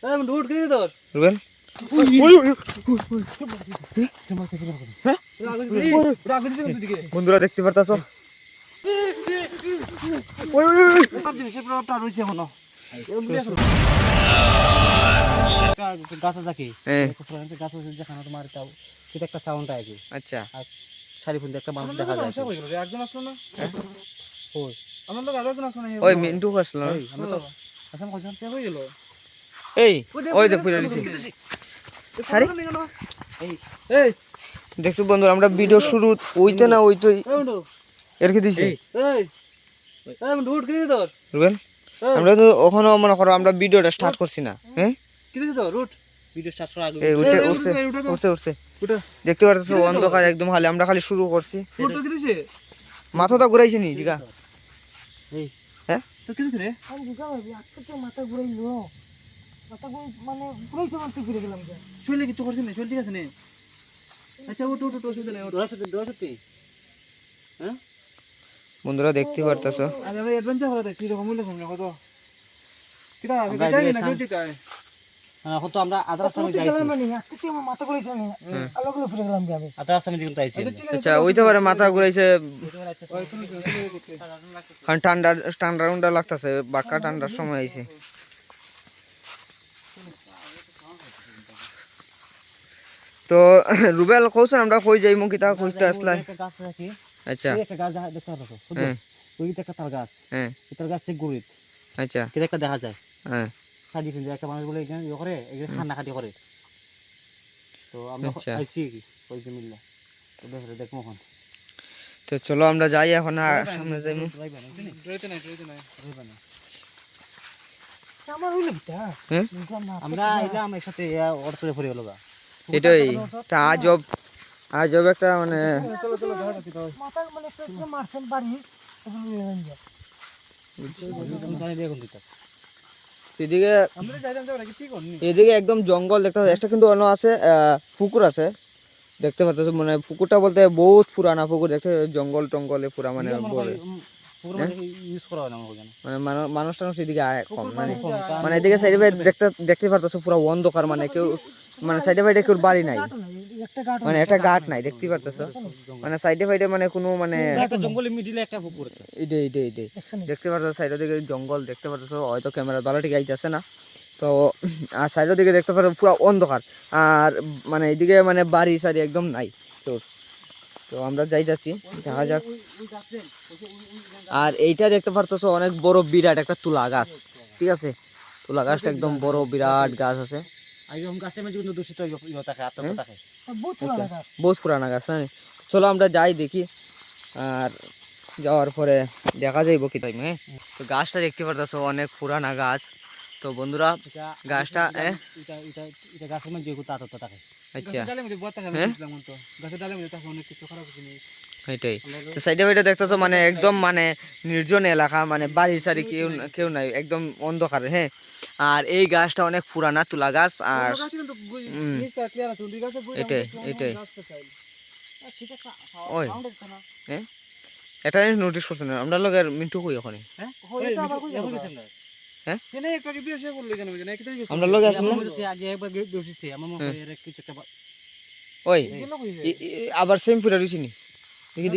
উঠ কি তোর রুবেল বন্ধুরা দেখতে পারতাছো আচ্ছা ওই মিন্টু আসলো এই ওই দেখ পুরো দিছি আরে এই দেখছো বন্ধুরা আমরা ভিডিও শুরু হইতে না হইতই এর কি দিছি রুবেল আমরা তো ওখানে মনে করো আমরা ভিডিওটা স্টার্ট করছি না হ্যাঁ কি দিছি তো রুট ভিডিও স্টার্ট করার আগে এই উঠছে দেখতে পারতেছো অন্ধকার একদম খালি আমরা খালি শুরু করছি রুট তো কি দিছে মাথাটা ঘুরাইছে নি জিগা এই হ্যাঁ তো কি দিছে রে আমি বুঝা ভাবি আজকে তো মাথা ঘুরাইলো মাথা মানে ঘুরাইছে মারতে ফিরে গেলাম যে শরীরে কিছু করছিস না শরীর ঠিক আছে না আচ্ছা উঠ অসুবিধা নেই সত্যি হ্যাঁ বন্ধুরা দেখতে পারতেছো আরে আমরা অ্যাডভেঞ্চার করে দেখছি এরকম হইলো সামনে কত কিটা আমি যাই না কি চাই কত আমরা আদ্রা সামনে যাইছি গেলাম না আজকে তো আমার মাথা ঘুরাইছে না আলো গুলো ফিরে গেলাম যে আমি আদ্রা সামনে কিন্তু আইছি আচ্ছা ওইতে পারে মাথা ঘুরাইছে কারণ ঠান্ডা ঠান্ডা লাগতেছে বাক্কা ঠান্ডার সময় আইছে তো রুবেল কইছেন আমরা কই যাইমু কিতা কইতে আসলাই আচ্ছা একটা গাছ দেখতে পারছো ওইটা একটা তাল গাছ হ্যাঁ তাল গাছ থেকে গরিব আচ্ছা কি একটা দেখা যায় হ্যাঁ সাদি ফিরে একটা মানুষ বলে এখানে করে এখানে খান্না খাটি করে তো আমরা আইছি কি ওই যে মিল্লা তো দেখো এখন তো চলো আমরা যাই এখন সামনে যাইমু ড্রাইতে নাই আমার হইলো কিটা হ্যাঁ আমরা আইলাম একসাথে অটো করে পড়ে গেল গা এটাই তা আজব একটা মানে চলো মাথা মানে একটা মারছেন বাড়ি এখন লইলেন যে জানি দেখুন দিতা এদিকে আমরা যাইতাম তো কি করনি এদিকে একদম জঙ্গল দেখতে একটা কিন্তু অন্য আছে পুকুর আছে দেখতে পারতেছো মানে পুকুরটা বলতে বহুত পুরানা পুকুর দেখতে জঙ্গল টঙ্গলে পুরা মানে বড় ইউজ করা হয় না মানে মানুষ টানুষ এদিকে আয় কম মানে এদিকে সাইডে দেখতে পারতেছো পুরা অন্ধকার মানে কেউ মানে সাইডে ফাইডে কেউ বাড়ি নাই একটা গাট মানে একটা ঘাট নাই দেখতে পারতেছো মানে সাইডে ফাইডে মানে কোনো মানে একটা জঙ্গলের মিডিলে একটা পুকুর এইটাই দেখতে পারতেছো সাইডের দিকে জঙ্গল দেখতে পারতেছো হয়তো ক্যামেরা ভালো ঠিক আইতেছে না তো আর সাইডের দিকে দেখতে পারো পুরো অন্ধকার আর মানে এইদিকে মানে বাড়ি সারি একদম নাই তোর তো আমরা যাইতাছি দেখা যাক আর এইটা দেখতে পারতেছো অনেক বড় বিরাট একটা তুলা গাছ ঠিক আছে তুলা গাছটা একদম বড় বিরাট গাছ আছে একদম গাছের মধ্যে কিন্তু দূষিত ইয়ে থাকে আতঙ্ক থাকে বহুত পুরানা গাছ না চলো আমরা যাই দেখি আর যাওয়ার পরে দেখা যাইব কি টাইম হ্যাঁ তো গাছটা দেখতে পারতেছো অনেক পুরানা গাছ তো বন্ধুরা গাছটা এটা গাছের মধ্যে কিন্তু আতঙ্ক থাকে আচ্ছা ডালের মধ্যে বড় থাকে বুঝলাম তো গাছের ডালের মধ্যে থাকে অনেক কিছু খারাপ জিনিস এটাই তো সাইডে ফাইডে দেখতেছো মানে একদম মানে নির্জন এলাকা মানে বাড়ি সারি কেউ নাই একদম অন্ধকার হ্যাঁ আর এই গাছটা অনেক পুরানা তুলা গাছ আর এটাই ওই হ্যাঁ এটা নোটিস করছেন আমরা লোকের মিন্টু কই ওখানে আমরা লোক আসেন ওই আবার সেম ফুরা রইছি নি দেখি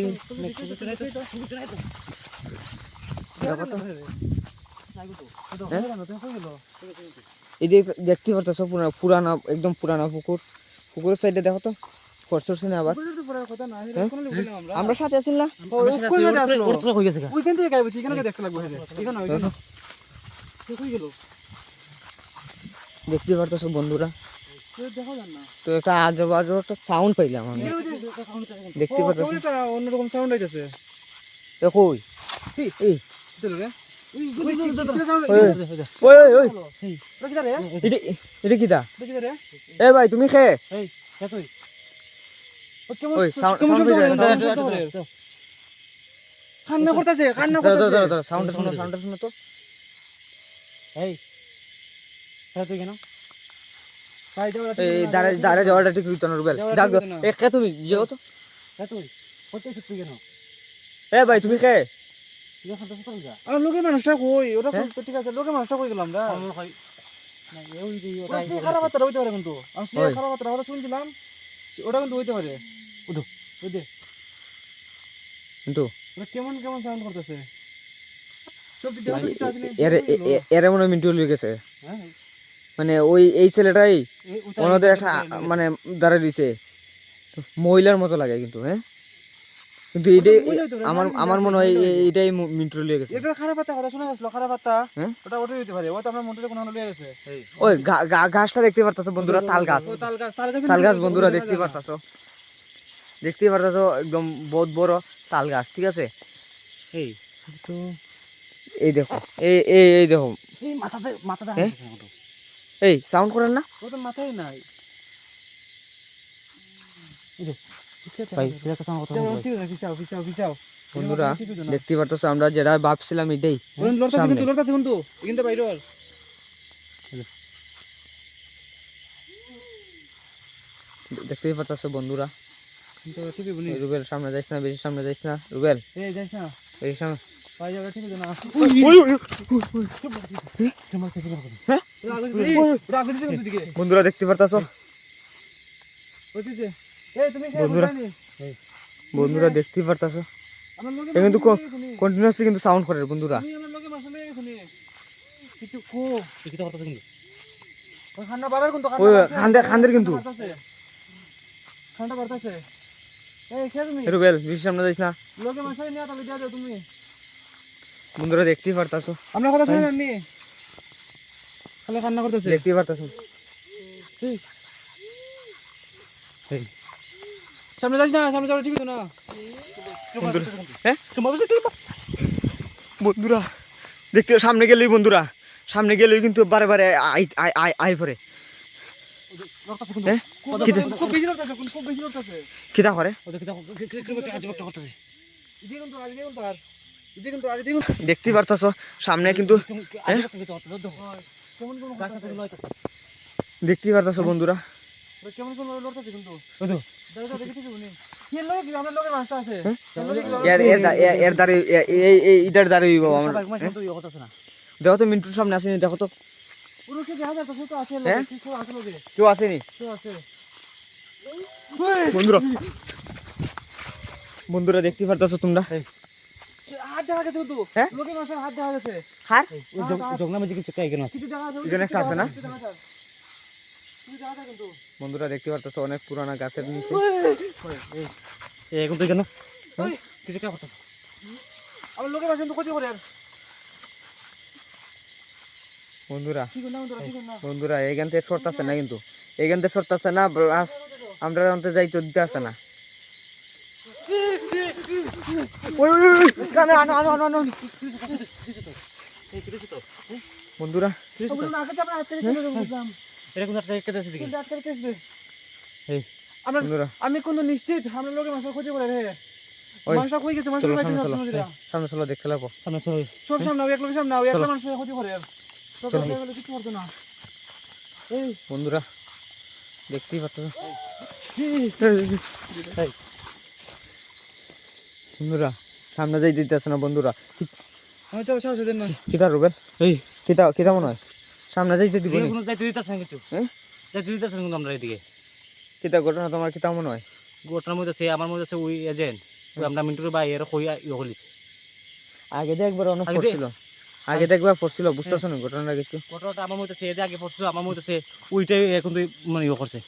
এই দেখতে পারতেছো পুরানা একদম পুরানা পুকুরের সাইডে দেখো তো করছছ না আবার আমরা সাথে আছি না ওইখান থেকে গাইবছি এখানে দেখতে লাগবে এখানে দেখতে পারতেছো বন্ধুরা তো একটা আজব একটা সাউন্ড পাইলাম আমি দেখতে পারতেছো অন্যরকম সাউন্ড হইতেছে কই এই এটা কিটা এ ভাই তুমি খে কান্না করতেছে সাউন্ডটা শোনো তো এই তুই কেন দাঁড়ে যাওয়াটা ঠিক হইতো না রুবেল ডাক কে তুমি যেও তো তুই কেন এ ভাই তুমি খে লোকের মানুষটা কই ওটা ঠিক আছে লোকের মানুষটা কই গেলাম না ওই যে ওটা সে খারাপ বার্তা হইতে পারে কিন্তু আমি সে ওই। খারাপ বার্তা কথা শুনছিলাম ওটা কিন্তু হইতে পারে ওই দে কিন্তু ওরা কেমন কেমন সাউন্ড করতেছে সবজি দেওয়া তো কিছু আছে না এর মনে মিন্টু হয়ে গেছে হ্যাঁ মানে ওই এই ছেলেটাই এই ওনাদের একটা মানে দাঁড়ায় দিছে মহিলার মতো লাগে কিন্তু হ্যাঁ কিন্তু এইটাই আমার মনে হয় এইটাই মিন্টু লিয়ে গেছে এটা খারাপ বার্তা কথা শোনা গেছিল খারাপ বার্তা হ্যাঁ? ওটা ওটাই হইতে পারে ওটা আমরা মন্দিরে কোনো লয়ে গেছে ওই গাছটা দেখতে পারতাছো বন্ধুরা তাল গাছ ও তাল গাছ তাল গাছ বন্ধুরা দেখতে পারতাছো একদম বহুত বড় তাল গাছ ঠিক আছে এই তো এই দেখো এই দেখো এই মাথাতে হ্যাঁ? এই সাউন্ড করেন না ও তো মাথায় নাই ভাই এটা কথা কথা ঠিক আছে ফিসাও ফিসাও ফিসাও বন্ধুরা দেখতে পারতাছো আমরা যেটা ভাবছিলাম এটাই লড়তাছে সামনে। কিন্তু লড়তাছে কিন্তু কিন্তু বাইরে আর দেখতেই পারতাছো বন্ধুরা কিন্তু ঠিকই বলি রুবেল সামনে যাইস না বেশি সামনে যাইস না রুবেল এই যাইস না বেশি সামনে পাই যাবে ঠিক আছে না হ্যাঁ? রাগ দিছে কিন্তু দিকে বন্ধুরা দেখতে পারতাছো হইছে এই তুমি সে বন্ধুরা। বন্ধুরা দেখতে পারতাছো আমার লগে এ কিন্তু কন্টিনিউয়াসলি কিন্তু সাউন্ড করে বন্ধুরা তুমি আমার লগে মাছ লয়ে গেছো নি কিছু কো কি তো করতেছে কিন্তু খান্না বাড়ার কিন্তু ওই খান্দের কিন্তু খান্না বাড়তাছে এই কে তুমি রুবেল বেশি সামনে যাইস না লগে মাছ নিয়ে তাহলে দিয়া দাও তুমি বন্ধুরা দেখতেই পারতাছো আমরা কথা শুনে নি খালি কান্না করতেছে দেখতেই পারতাছো সামনে যাইস না সামনে যাওয়া ঠিক আছে না হ্যাঁ বন্ধুরা দেখতে সামনে গেলেই বন্ধুরা সামনে গেলেই কিন্তু বারে বারে আই পরে হ্যাঁ? খুব বেশি লড়তাছে খুব বেশি লড়তাছে কিতা করে ওদের কি আজব একটা করতেছে ইদি কিন্তু আর ইদি কিন্তু আর ইদি কিন্তু আর ইদি কিন্তু দেখতেই পারতাছো সামনে কিন্তু আজব একটা কিছু করতেছে কেমন কোন গাছটা থেকে লইতেছে দেখতেই পারতাছো বন্ধুরা কেমন কোন লড়তাছে কিন্তু ওই তো দাও দাও দেখি তুমি কি লগে কি আমরা লগে মাছটা আছে হ্যাঁ? এর লগে কি এর দ্বারে ইটার দ্বারে আমার সবাই মাছ তো ইয়ে করতেছে না দেখো তো মিন্টুর সামনে আসেনি দেখো তো পুরো কি দেখা যায় তো আছে হ্যাঁ? লগে কিছু আছে লগে কেউ আসেনি কিছু আছে বন্ধুরা বন্ধুরা দেখতে পারতাছো তোমরা হাত দেখা গেছে কিন্তু হ্যাঁ? লগে মাছের হাত দেখা গেছে হার ওই জগনা মধ্যে কিছু কাই কেন আছে কিছু দেখা যায় এখানে একটা আছে না? কিছু দেখা যায় কিছু দেখা যায় কিন্তু বন্ধুরা দেখতে পারতাছো অনেক পুরানা গাছের নিচে এই এখন তো কেন ওই কিছু কাই করতেছে আমার লগে মাছ কিন্তু ক্ষতি করে আর বন্ধুরা ঠিক না ঠিক না বন্ধুরা এইখান থেকে সরতাছে না কিন্তু এইখান থেকে সরতাছে না প্লাস আমরা অন্তে যাইতে দিতে আসে না কানে আনো আনো আনো আনো এই কিছু তো বন্ধুরা ওগুলো না আগে আমরা আটকে রেখে বুঝলাম এরকম একটা কেটেছে দিকে কিন্তু আটকে রেখেছে এই আমরা বন্ধুরা আমি কোন নিশ্চিত আমরা লগে মাছ ক্ষতি করে রে ওই, মাছ কই গেছে মাছ চলো কই সামনে গেছে চলো সামনে চলো দেখতে লাগবো সামনে চলো সব সামনে এক লোক সামনে এক চলো। মানুষ ক্ষতি করে আর তো চলো। কিছু করতে না এই বন্ধুরা দেখতেই পাচ্ছ বন্ধুরা সামনে যাই দিতেছে না বন্ধুরা আমি চলো সাহস দেন না কিতা রুবেল এই কিতা কিতা মনে হয় সামনে যাইতে দিব দিকে কোনো যাইতে দিতেছ না কিছু হ্যাঁ? যাইতে দিতেছ না কিন্তু আমরা এদিকে কিতা ঘটনা তোমার কিতা মনে হয় গোটার মধ্যে আছে আমার মধ্যে আছে ওই এজেন্ট ওই আমরা মিন্টুর ভাই এর কইয়া ইয়ে করিছি আগে দিয়ে একবার অনেক আগে দিয়ে- পড়ছিল আগে দিয়ে একবার পড়ছিল বুঝতেছো না ঘটনাটা কিছু ঘটনাটা আমার মধ্যে আছে এদের আগে পড়ছিল আমার মধ্যে আছে ওইটাই এখন তো মানে ইয়ে করছে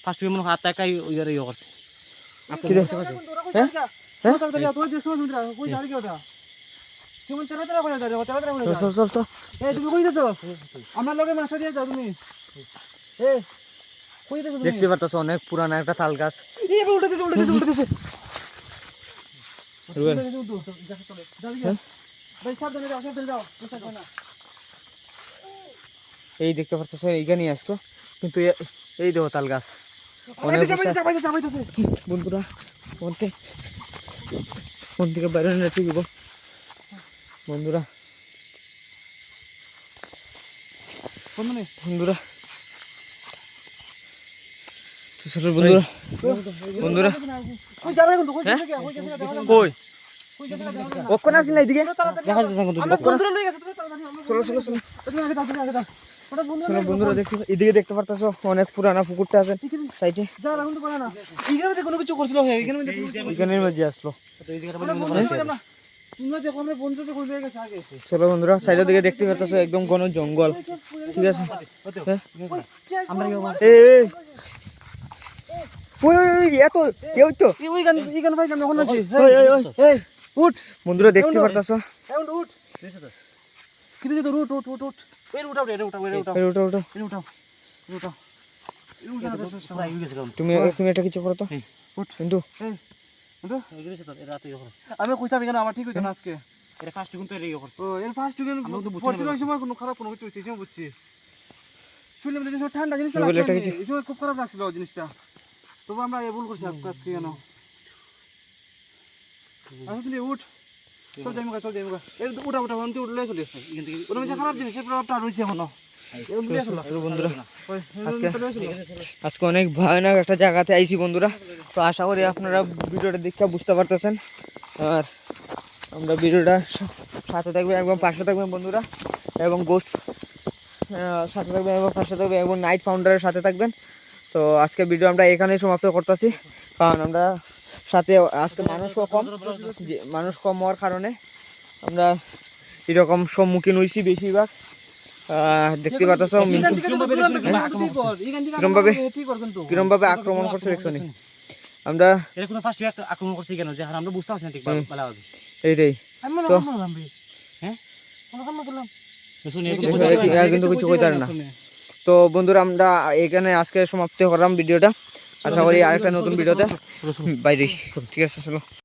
ফার্স্ট মনে হাত একাই ওই ইয়ে করছে কি রে? হ্যাঁ? হ্যাঁ? তুই দেখছো তুমি কই যাবি কি ওটা কেমন তেরা তেরা করে যাবে তেরা তেরা করে চল যাও চল চল চল এই তুমি কই যাচ্ছো আমার লগে মাছ দিয়ে যাও তুমি এই কই যাচ্ছো তুমি দেখতে পারতাছো অনেক পুরানা একটা তাল গাছ এই উল্টে দিছে উল্টে দিছে উল্টে দিছে রুবেল হ্যাঁ? ভাই সাবধানে যাও না এই দেখতে পারতাছো এইখানে আসতো কিন্তু এই দেখো তাল গাছ অনেক চাপাইতেছে বন্ধুরা কোন থেকে বাইরে নিয়ে ঠিক বন্ধুরা বন্ধুরা তো চলো বন্ধুরা বন্ধুরা কই যাবে কিন্তু কই হ্যাঁ? গেছে কই গেছে কই কই গেছে ওখানে আসিল না এদিকে দেখা যাচ্ছে কিন্তু বন্ধুরা লই গেছে তুমি তাড়াতাড়ি চলো চলো চলো তুমি আগে দাও তুমি আগে দাও ওটা বন্ধু চলো বন্ধুরা দেখতে এদিকে দেখতে পারতেছো অনেক পুরানা পুকুরটা আছে সাইডে। যা রাখুন তো পারে না এইখানে মধ্যে কোনো কিছু করছিল হে এইখানে মধ্যে এখানের মাঝে আসলো। তো এই জায়গাটা আমরা বন্ধ বন্ধু করা পারে না তোমরা দেখো আমরা বন্ধুটা কই হয়ে গেছে আগে চলো বন্ধুরা সাইডের দিকে দেখতে পারতেছো একদম ঘন জঙ্গল, ঠিক আছে। হ্যাঁ? আমরা এই ওই এত কেউ তো ওই গান ভাই আমি এখন আছি ওই ওই ওই এই উঠ বন্ধুরা দেখতে পারতেছো এখন উঠ কি দিছে তো উঠ উঠ উঠ উঠ এই উঠাও রে উঠাও এই উঠাও এই ওটা ওটা এই উঠাও এই উঠাও এই উঠাও পুরা ইউ গেছে কারণ তুমি তুমি এটা কিছু করো তো উঠ কিন্তু এই উঠ এই গেছে তো রাতে ইউ করে আমি কইতাম এখানে আমার ঠিক হইতো না আজকে এটা ফার্স্ট কিন্তু এর ইউ করছে ও এর ফার্স্ট উইকেন আমরা তো বুঝছি ফোর্সের না। ওই সময় কোনো খারাপ কোনো কিছু হইছে এই সময় বুঝছি শুনলাম যে জিনিসটা ঠান্ডা জিনিসটা বলে এটা লাগছে কিছু- এই সময় খুব খারাপ লাগছিল জিনিসটা তবু আমরা এ ভুল করছি আজকে কেন আচ্ছা তুমি উঠ চল যাইমুগা এর উঠা উঠা অন্তি উঠলে চলে এখান থেকে ওটা হচ্ছে খারাপ জিনিস এর প্রভাবটা রয়েছে এখনো এরকম দিয়ে আসলো বন্ধুরা ওই আজকে অনেক ভয়ানক একটা জায়গাতে আইছি বন্ধুরা। তো আশা করি আপনারা ভিডিওটা দেখে বুঝতে পারতেছেন, আর আমরা ভিডিওটা সাথে থাকবেন একদম পাশে থাকবেন বন্ধুরা, এবং গোস্ট সাথে থাকবেন এবং পাশে থাকবেন এবং নাইট ফাউন্ডারের সাথে থাকবেন। তো আজকে ভিডিও আমরা এখানেই সমাপ্ত করতেছি, কারণ আমরা সাথে আজকে মানুষ কম হওয়ার কারণে আমরা এরকম সম্মুখীন হয়েছি বেশিরভাগ। দেখতে পাচ্ছ কিরমভাবে আক্রমণ করছে দেখছো নি? আমরা এর কোনো ফার্স্ট আক্রমণ করছে কেন যে আমরা বুঝতে পারছি না ঠিক ভালো হবে এইটাই আমি তো না করলাম রে হ্যাঁ কোন কাম করলাম শুনি কিন্তু কিছু কইতে পারে না। তো বন্ধুরা আমরা এখানে আজকে সমাপ্তি করলাম ভিডিওটা, আশা করি আরেকটা নতুন ভিডিওতে বাইরে, ঠিক আছে চলো।